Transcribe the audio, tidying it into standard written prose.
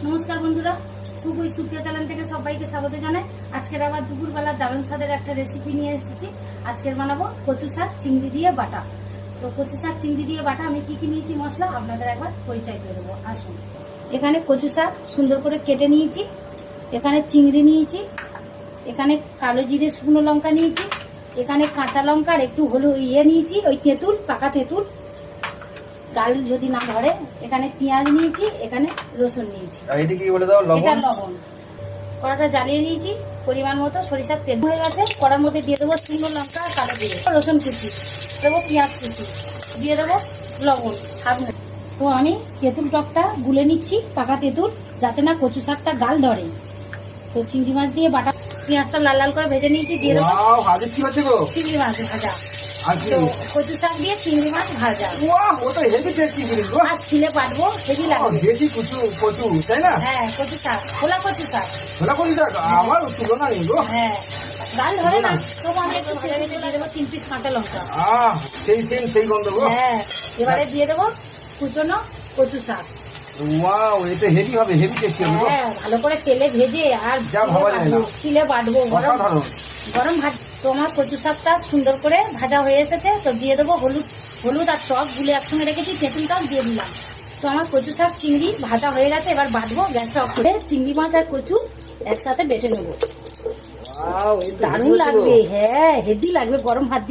নমস্কার বন্ধুরা, সুকুই সুকিয়া চ্যানেল থেকে সবাইকে স্বাগত জানাই। আজকের আবার দুপুরবেলা দারুণ স্বাদের একটা রেসিপি নিয়ে এসেছি। আজকের বানাবো কচু শাক চিংড়ি দিয়ে বাটা। তো কচু শাক চিংড়ি দিয়ে বাটা আমি কি কি নিয়েছি মশলা আপনাদের একবার পরিচয় করে দেবো। আসুন, এখানে কচু শাক সুন্দর করে কেটে নিয়েছি, এখানে চিংড়ি নিয়েছি, এখানে কালো জিরে শুকনো লঙ্কা নিয়েছি, এখানে কাঁচা লঙ্কা আর একটু হলুদ নিয়েছি, ওই তেঁতুল, পাকা তেঁতুল, গাল যদি না ধরে। এখানে পেঁয়াজ নিয়েছি, এখানে রসুন নিয়েছি। এটা লবণ। কড়াটা জ্বালিয়ে নিয়েছি, পরিমাণ মতো সরিষার তেল হয়ে গেছে। কড়ার মধ্যে দিয়ে দেবো শুকনো লঙ্কা আর কালো জিরে, রসুন কুচি দেবো, পেঁয়াজ কুচি দিয়ে দেবো, লবণ স্বাদ মতো। তো আমি তেঁতুল টকটা গুলে নিচ্ছি, পাকা তেঁতুল, যাতে না কচু শাকটা গাল ধরে। তো চিংড়ি মাছ দিয়ে বাটা, পেঁয়াজটা লাল লাল করে ভেজে নিয়েছি, দিয়ে দেবো চিংড়ি মাছ ভাজা। তো কচু শাক দিয়ে চিংড়ি মাছ ভাজা আর ছিলে পাটবো, হেভি লাগবে। তাই না? হ্যাঁ, কচু শাক, খোলা কচু শাক। আমার তুলনা নেই গো। হ্যাঁ, গাল ধরে না, তবু আমি একটু ছেড়ে ভেজে দিয়ে দেবো 3 পিস কাঁচা লঙ্কা। সেই গন্ধ গো। হ্যাঁ, এবারে দিয়ে দেবো কুচনো কচু শাক। ওয়াও, এটা হেভি হবে, হেভি টেস্টি হবে গো। হ্যাঁ, ভালো করে তেলে ভেজে আর যা ভাবা যায় না। ছিলে বাটবো, অসাধারণ। গরম ভাত। তো আমার কচু শাকটা সুন্দর করে ভাজা হয়ে এসেছে। তো দিয়ে দেবো হলুদ আর টক গুলে একসঙ্গে রেখেছি, তেঁতুলটাও দিয়ে দিলাম। তো আমার কচু শাক চিংড়ি ভাজা হয়ে গেছে। এবার বাটবো, গ্যাসটা অফ করে চিংড়ি মাছ আর কচু একসাথে বেটে নেবো। দারুণ লাগবে, হ্যাঁ হেভি লাগবে গরম ভাত দিয়ে।